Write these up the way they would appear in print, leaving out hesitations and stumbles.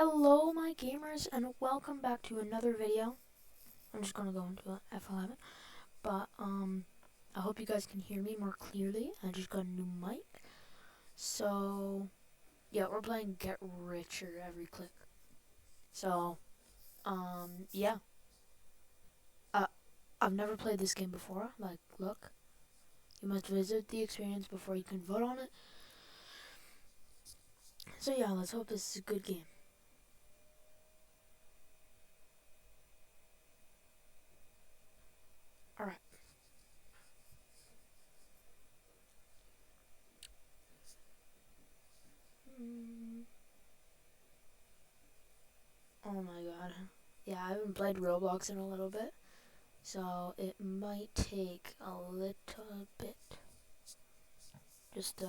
Hello my gamers and welcome back to another video. I'm just gonna go into F11, but I hope you guys can hear me more clearly. I just got a new mic. So yeah, we're playing Get Richer Every Click. So yeah. I've never played this game before. Like, look. You must visit the experience before you can vote on it. So yeah, let's hope this is a good game. Alright. Oh my god. Yeah, I haven't played Roblox in a little bit, so it might take a little bit. Just,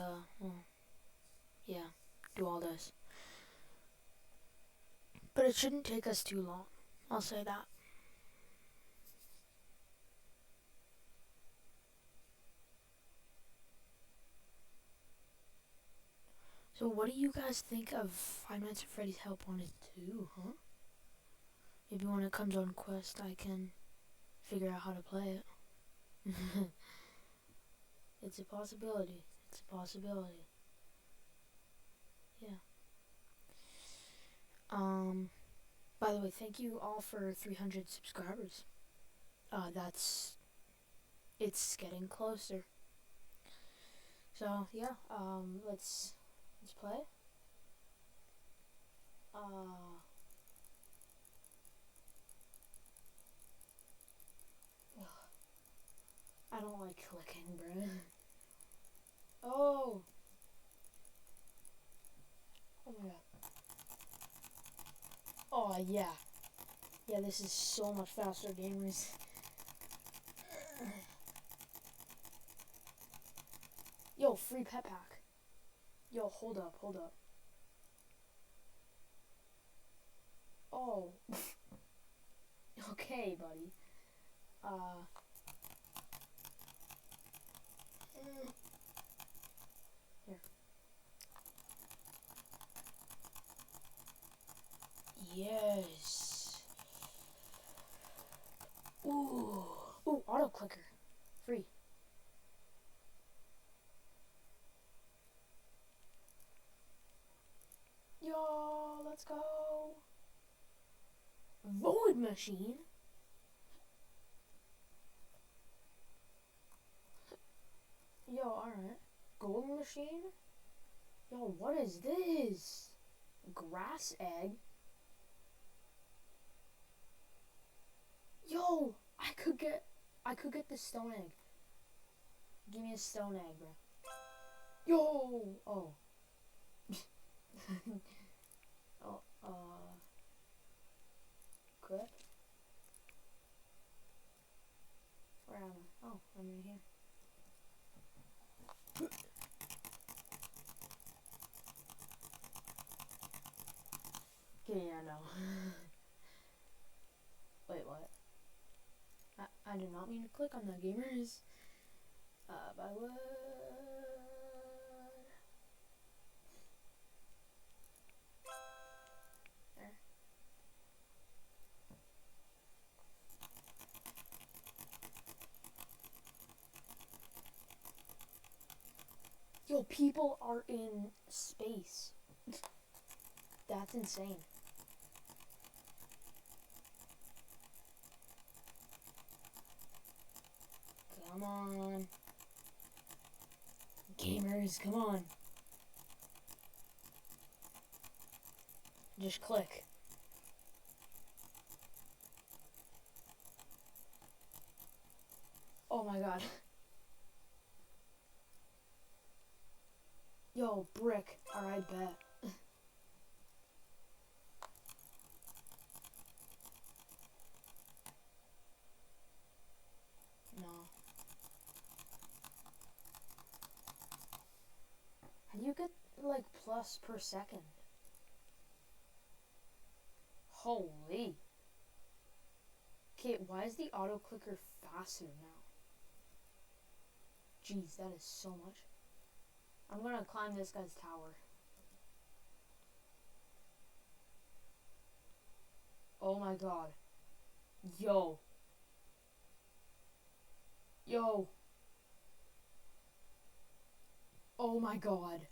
yeah, do all this. But it shouldn't take us too long. I'll say that. So what do you guys think of Five Nights at Freddy's Help Wanted 2, huh? Maybe when it comes on Quest, I can figure out how to play it. It's a possibility. It's a possibility. Yeah. By the way, thank you all for 300 subscribers. It's getting closer. So yeah, let's play. I don't like clicking, bro. Oh. Oh my god. Oh yeah. Yeah, this is so much faster, gamers. Yo, free pet pack. Yo, hold up. Oh. Okay, buddy. Here. Yes. Ooh, auto clicker. Free. Yo, let's go. Void machine? Yo, alright. Golden machine? Yo, what is this? Grass egg? Yo, I could get the stone egg. Give me a stone egg, bro. Yo! Oh. Clip? Where am I? Oh, I'm right here. Yeah, no. Wait, what? I did not mean to click on that, gamers. By what? There. Yo, people are in space. That's insane. Come on. Gamers, come on. Just click. Oh my god. Yo, brick. Alright, bet. No. How do you get, like, plus per second? Holy. Okay, why is the auto clicker faster now? Jeez, that is so much. I'm gonna climb this guy's tower. my god. Yo. Yo. Oh my god.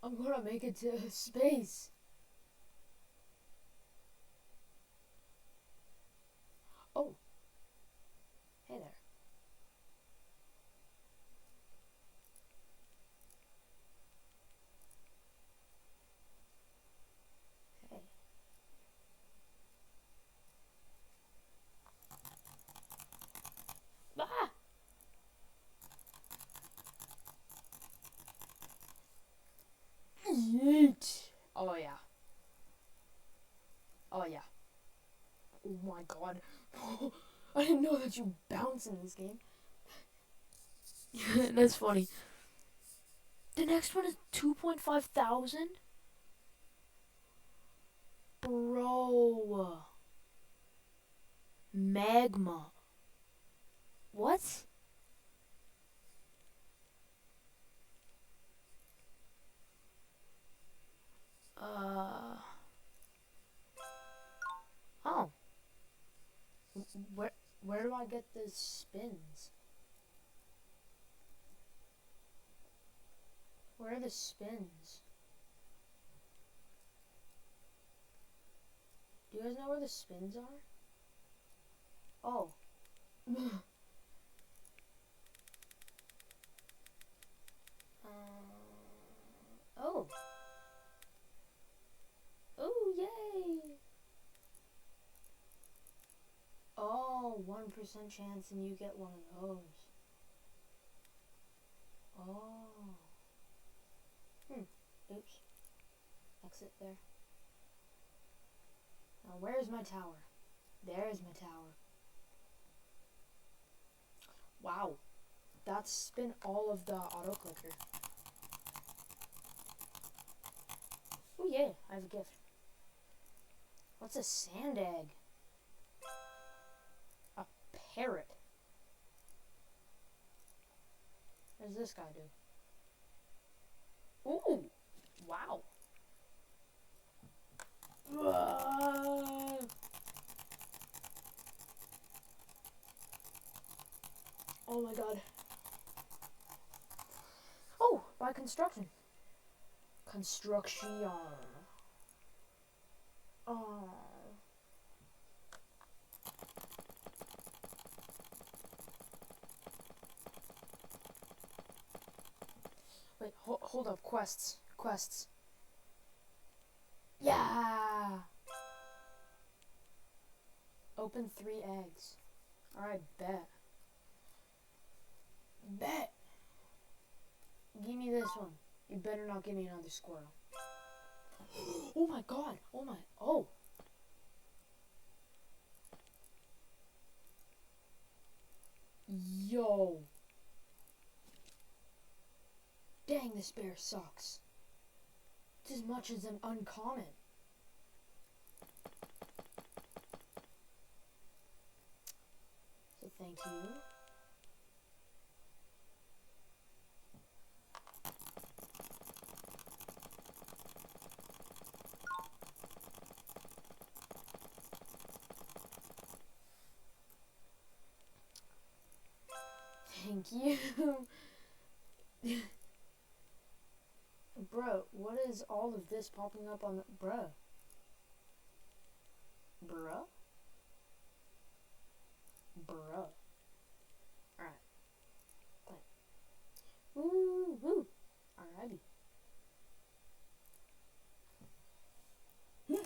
I'm gonna make it to space. Oh. Hey there. Hey. Ah! Yeet. Oh yeah. Oh yeah. Oh my god. I didn't know that you bounce in this game. That's funny. The next one is 2.5 thousand? Bro. Magma. What? Oh. Where do I get the spins? Where are the spins? Do you guys know where the spins are? Oh. Oh. Oh, yay. Oh, 1% chance and you get one of those. Oh. Oops. Exit there. Now where's my tower? There's my tower. Wow. That's spin all of the auto clicker. Oh yeah, I have a gift. What's a sand egg? A parrot. What does this guy do? Ooh! Wow. Oh my god. Oh, by construction. Construction. Oh. Wait, hold up. Quests. Quests. Yeah! Open 3 eggs. Alright, bet. Bet! Give me this one. You better not give me another squirrel. Oh my god! Oh my... Oh! Yo! Dang, this bear sucks. It's as much as an uncommon. So thank you. Thank you. Bro, what is all of this popping up on the... Bruh. Bruh? Bruh. Alright. Fine. Woo woo. Alrighty. Yeah.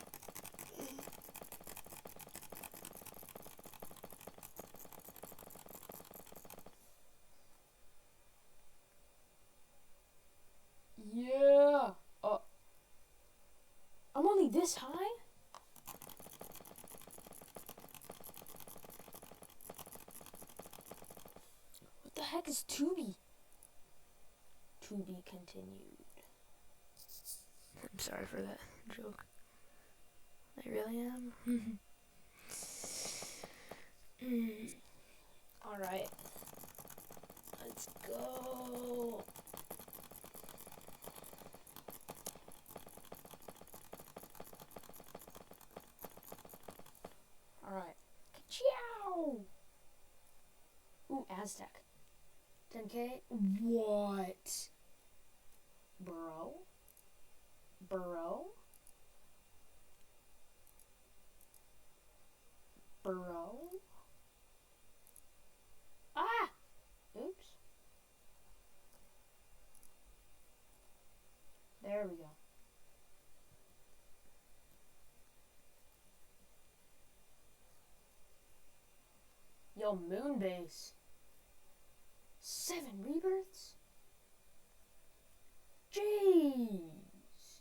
I'm only this high? What the heck is Tubi? To be continued. I'm sorry for that joke. I really am. Alright. Let's go. Aztec. 10K? What? Bro? Bro? Bro? Ah! Oops. There we go. Yo, Moonbase. 7 rebirths? Jeez.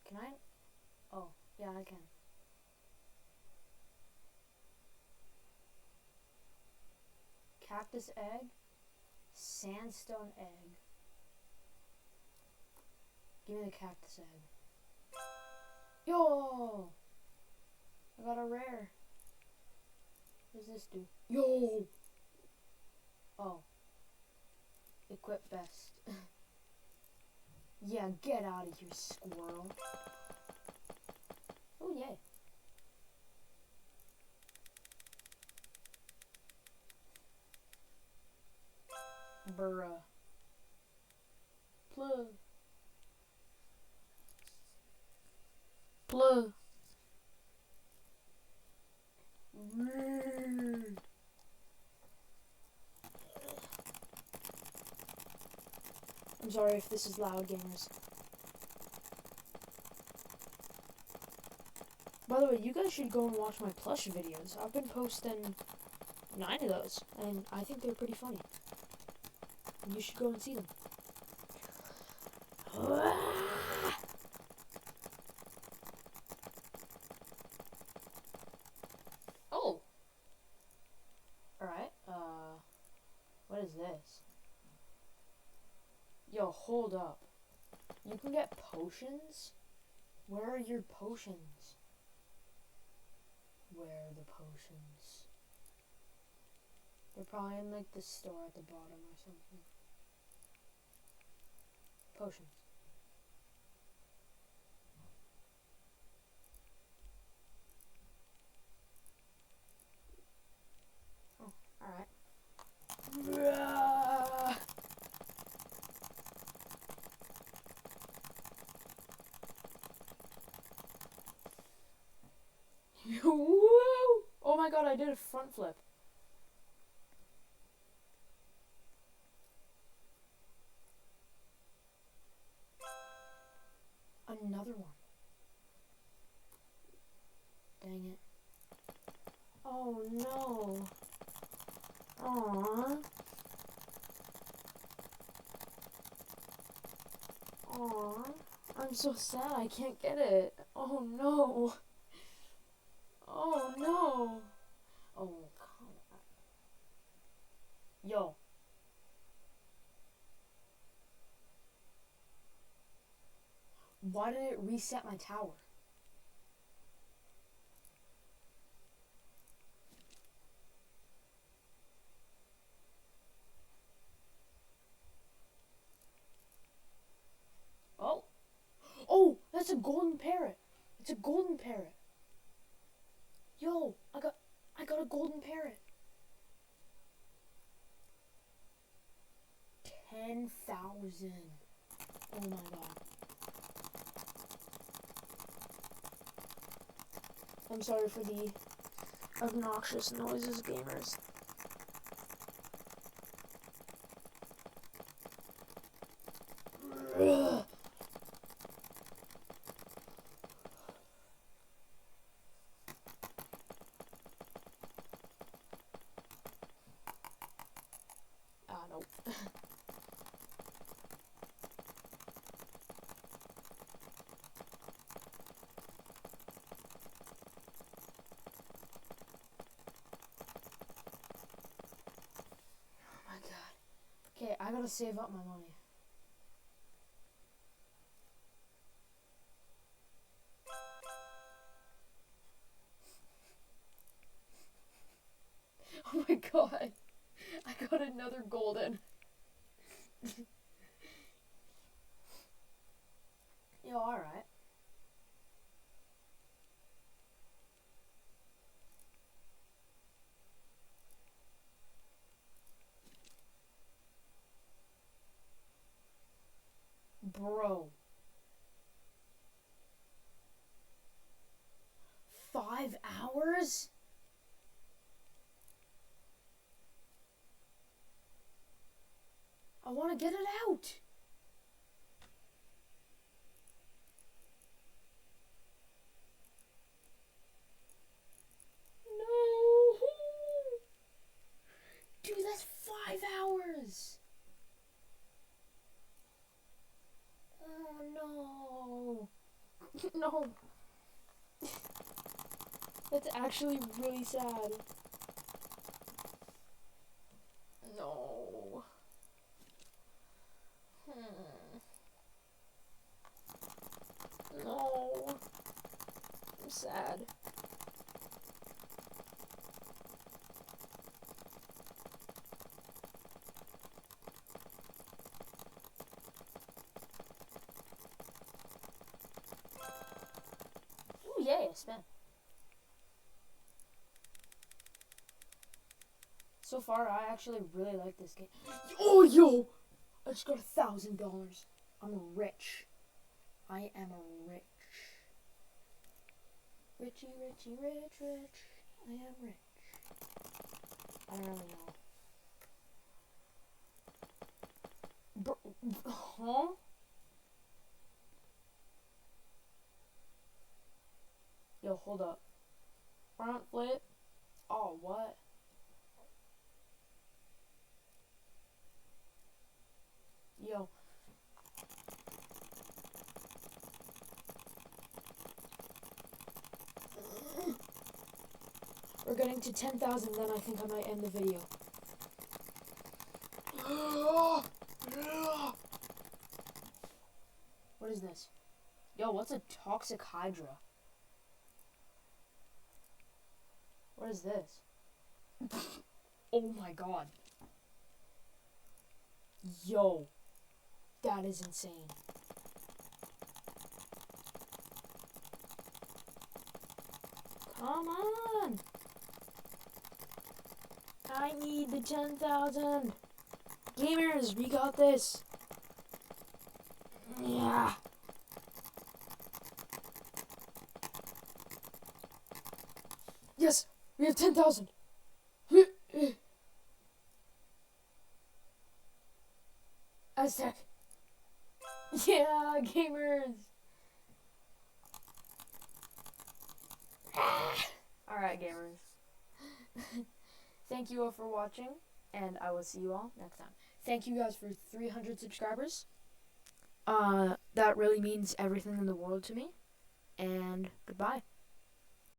Can I? Oh, yeah, I can. Cactus egg, sandstone egg. Give me the cactus egg. Yo! I got a rare. What does this do? Yo! Oh. Equip best. Yeah, get out of here, squirrel. Oh, yay. Bruh. Plug. Plug. I'm sorry if this is loud, gamers. By the way, you guys should go and watch my plush videos. I've been posting 9 of those, and I think they're pretty funny. You should go and see them. Oh! Alright, what is this? Yo, hold up. You can get potions? Where are your potions? Where are the potions? They're probably in, like, the store at the bottom or something. Potions. Oh, alright. Woo! Oh my god, I did a front flip. Another one. Dang it. Oh no. Aww. Aww. I'm so sad I can't get it. Oh no. Oh no. Oh, come on. Yo. Why did it reset my tower? Oh. Oh, that's a golden parrot. It's a golden parrot. Yo, I got a golden parrot. 10,000. Oh my god. I'm sorry for the obnoxious noises, gamers. Ugh. Ah, nope. Okay, I gotta save up my money. Oh my god. I got another golden. Yo, alright. Bro. 5 hours? I want to get it out. No. Dude, that's 5 hours. Oh, no. No. That's actually really sad. No. No. I'm sad. Ooh, yay, I spent. So far, I actually really like this game. Oh, yo! I just got $1,000. I'm rich. I am rich. Richie, Richie, rich, rich. I am rich. I don't really know. Bro, huh? Yo, hold up. Front flip. Oh, what? Yo. We're getting to 10,000, then I think I might end the video. What is this? Yo, what's a toxic hydra? What is this? Oh my god. Yo. That is insane. Come on. I need the 10,000. Gamers, we got this. Yeah. Yes, we have 10,000. Aztec. Yeah, gamers. Alright, gamers. Thank you all for watching, and I will see you all next time. Thank you guys for 300 subscribers. That really means everything in the world to me, and goodbye.